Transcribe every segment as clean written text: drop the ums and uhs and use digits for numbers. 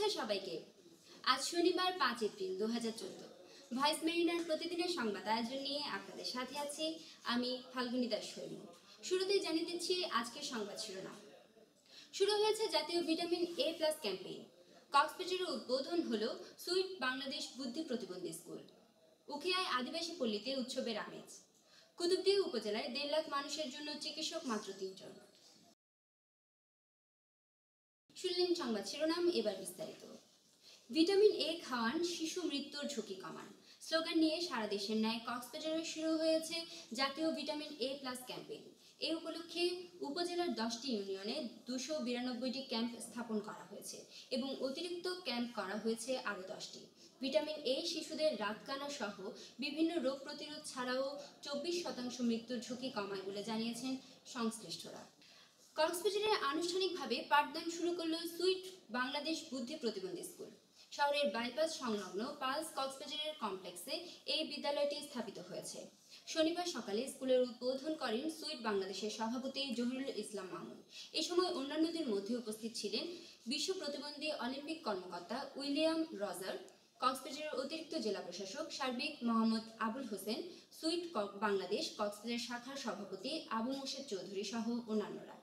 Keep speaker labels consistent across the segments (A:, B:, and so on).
A: শুভেচ্ছা সবাইকে। আজ শনিবার 5 এপ্রিল 2014। ভয়েস মেরিনার প্রতিদিনের সংবাদ আয়োজন নিয়ে আপনাদের সাথে আছি আমি ফাল্গুনী দাস শৈল। শুরুতেই জানিয়ে দিচ্ছি আজকের সংবাদ শিরোনাম। শুরু হয়েছে জাতীয় ভিটামিন এ প্লাস ক্যাম্পেইন। কক্সবাজারে উদ্বোধন হলো সুইট বাংলাদেশ বুদ্ধি প্রতিবন্ধী স্কুল। উখিয়ায় আদিবাসী পল্লীতে উৎসবের আমেজ। কুতুবদিয়া উপজেলায় 1.5 লাখ মানুষের জন্য চিকিৎসক মাত্র 3 জন। শুনলেন সংবাদ শিরোনাম, এবার বিস্তারিত। ভিটামিন এ খাওয়ান, শিশু মৃত্যুর ঝুঁকি কমান স্লোগান নিয়ে সারা দেশের ন্যায় কক্সবাজারে শুরু হয়েছে জাতীয় ভিটামিন এ প্লাস ক্যাম্পেইন। এই উপলক্ষে উপজেলার 10টি ইউনিয়নে 292টি ক্যাম্প স্থাপন করা হয়েছে এবং অতিরিক্ত ক্যাম্প করা হয়েছে আরও 10টি। ভিটামিন এ শিশুদের রাতকানা সহ বিভিন্ন রোগ প্রতিরোধ ছাড়াও 24% মৃত্যুর ঝুঁকি কমায় বলে জানিয়েছেন সংশ্লিষ্টরা। কক্সবাজারে আনুষ্ঠানিকভাবে পাঠদান শুরু করল সুইট বাংলাদেশ বুদ্ধি প্রতিবন্ধী স্কুল। শহরের বাইপাস সংলগ্ন পালস কক্সবাজারের কমপ্লেক্সে এই বিদ্যালয়টি স্থাপিত হয়েছে। শনিবার সকালে স্কুলের উদ্বোধন করেন সুইট বাংলাদেশের সভাপতি জহিরুল ইসলাম মামুন। এই সময় অন্যান্যদের মধ্যে উপস্থিত ছিলেন বিশ্ব প্রতিবন্ধী অলিম্পিক কর্মকর্তা উইলিয়াম রজার, কক্সবাজারের অতিরিক্ত জেলা প্রশাসক সার্বিক মোহাম্মদ আবুল হোসেন, সুইট বাংলাদেশ কক্সবাজার শাখার সভাপতি আবু মোর্শেদ চৌধুরী সহ অন্যান্যরা।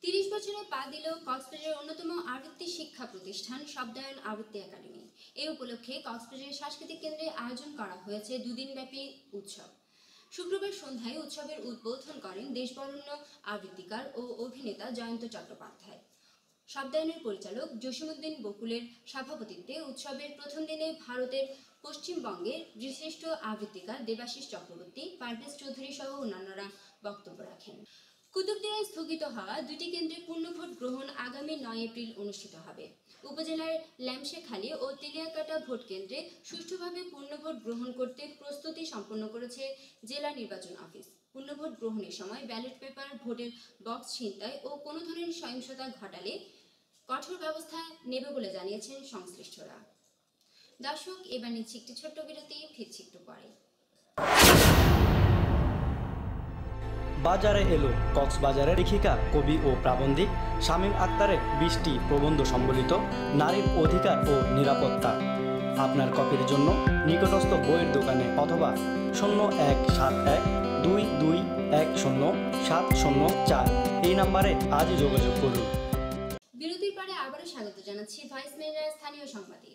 A: 30 বছরে পা দিল কক্সবাজারের অন্যতম আবৃত্তি শিক্ষা প্রতিষ্ঠান শব্দায়ন আবৃত্তি একাডেমি। এই উপলক্ষে কক্সবাজারের সাংস্কৃতিক কেন্দ্রে আয়োজন করা হয়েছে দুদিনব্যাপী উৎসব। শুক্রবার সন্ধ্যায় উৎসবের উদ্বোধন করেন দেশবরেণ্য আবৃত্তিকার ও অভিনেতা জয়ন্ত চট্টোপাধ্যায়। শব্দায়নের পরিচালক জসিমউদ্দিন বকুলের সভাপতিত্বে উৎসবের প্রথম দিনে ভারতের পশ্চিমবঙ্গের বিশিষ্ট আবৃত্তিকার দেবাশিস চক্রবর্তী, পারভেজ চৌধুরী সহ অন্যান্যরা বক্তব্য রাখেন। কুতুবদিয়ায় স্থগিত হওয়া 2টি কেন্দ্রে পূর্ণভোট গ্রহণ আগামী 9 এপ্রিল অনুষ্ঠিত হবে। উপজেলার ল্যামশেখালী ও তেলিয়াকাটা ভোট কেন্দ্রে সুষ্ঠুভাবে পূর্ণভোট গ্রহণ করতে প্রস্তুতি সম্পন্ন করেছে জেলা নির্বাচন অফিস। পূর্ণভোট গ্রহণের সময় ব্যালট পেপার, ভোটের বক্স ছিনতাই ও কোনো ধরনের সহিংসতা ঘটালে কঠোর ব্যবস্থা নেবে বলে জানিয়েছেন সংশ্লিষ্টরা। দর্শক, এবার নিচ্ছি একটি ছোট্ট বিরতি, ফিরছি একটু পরে।
B: বাজারে এলো কক্সবাজারের লেখিকা, কবি ও প্রাবন্ধিক শামীম আক্তারের 20টি প্রবন্ধ সম্বলিত নারীর অধিকার ও নিরাপত্তা। আপনার কপির জন্য নিকটস্থ বইয়ের দোকানে অথবা 017122107004 এই নম্বরে আজই যোগাযোগ করুন।
A: বিরতির পরে আবারও স্বাগত জানাচ্ছি ভয়েস মেরিনার স্থানীয় সংবাদে।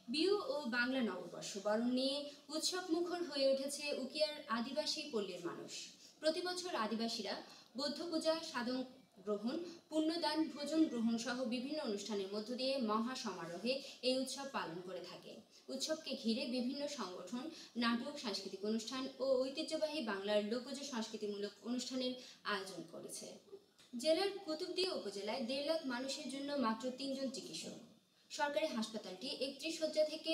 A: বিহু ও বাংলা নববর্ষ বরণ নিয়ে উৎসব মুখর হয়ে উঠেছে উখিয়ার আদিবাসী পল্লীর মানুষ। প্রতি বছর আদিবাসীরা বৌদ্ধ পূজা, সাধন গ্রহণ, পুণ্যদান, ভোজন গ্রহণ সহ বিভিন্ন অনুষ্ঠানের মধ্য দিয়ে মহা সমারোহে এই উৎসব পালন করে থাকে। উৎসবকে ঘিরে বিভিন্ন সংগঠন নাটক, সাংস্কৃতিক অনুষ্ঠান ও ঐতিহ্যবাহী বাংলার লোকজ সংস্কৃতিমূলক অনুষ্ঠানের আয়োজন করেছে। জেলার কুতুবদিয়া উপজেলায় 1.5 লাখ মানুষের জন্য মাত্র 3 জন চিকিৎসক। সরকারি হাসপাতালটি 31 শয্যা থেকে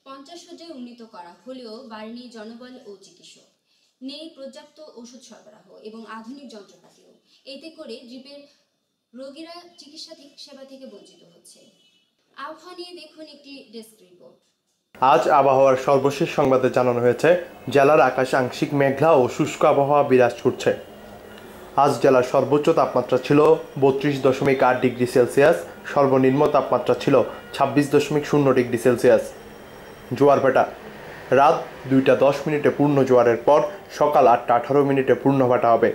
A: 50 শয্যায় উন্নীত করা হলেও বাড়েনি জনবল ও চিকিৎসক। নেই পর্যাপ্ত ওষুধ সরবরাহ এবং আধুনিক যন্ত্রপাতিও। এতে করে দ্বীপের রোগীরা চিকিৎসা সেবা থেকে বঞ্চিত হচ্ছে। আবহাওয়া নিয়ে দেখুন একটি ডেস্ক রিপোর্ট।
C: আজ আবহাওয়ার সর্বশেষ সংবাদে জানানো হয়েছে জেলার আকাশে আংশিক মেঘলা ও শুষ্ক আবহাওয়া বিরাজ করছে। আজ জেলার সর্বোচ্চ তাপমাত্রা ছিল 32.8 ডিগ্রি সেলসিয়াস, সর্বনিম্ন তাপমাত্রা ছিল 26.0 ডিগ্রি সেলসিয়াস। জোয়ার ভাটা রাত 2টা 10 মিনিটে পূর্ণ জোয়ারের পর সকাল 8টা 18 মিনিটে পূর্ণ ভাটা হবে।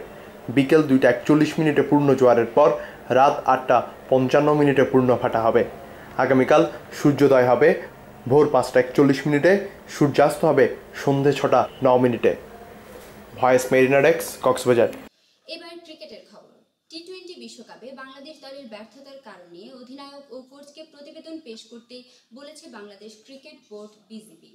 C: বিকেল 2টা 41 মিনিটে পূর্ণ জোয়ারের পর রাত 8টা 55 মিনিটে পূর্ণ ভাটা হবে। আগামীকাল সূর্যোদয় হবে ভোর 5টা 41 মিনিটে, সূর্যাস্ত হবে সন্ধে 6টা 9 মিনিটে। Voice Marina desk, Cox's Bazar.
A: এবার ক্রিকেটের খবর। টি-20 বিশ্বকাপে বাংলাদেশ দলের ব্যর্থতার কারণে অধিনায়ক ও কোচকে প্রতিবেদন পেশ করতে বলেছে বাংলাদেশ ক্রিকেট বোর্ড বিসিবি।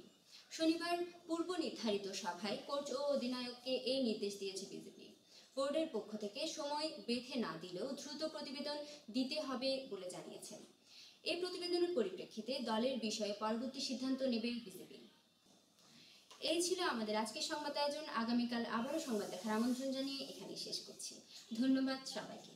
A: শনিবার পূর্ব নির্ধারিত সভায় কোচ ও অধিনায়ককে এই নির্দেশ দিয়েছে বিসিবি। বোর্ডের পক্ষ থেকে সময় বেঁধে না দিলেও দ্রুত প্রতিবেদন দিতে হবে বলে জানিয়েছেন। এই প্রতিবেদনের পরিপ্রেক্ষিতে দলের বিষয়ে পরবর্তী সিদ্ধান্ত নেবে বিসিবি। এই ছিল আমাদের আজকের সংবাদ আয়োজন। আগামীকাল আবারও সংবাদ দেখার আমন্ত্রণ জানিয়ে এখানেই শেষ করছি। ধন্যবাদ সবাইকে।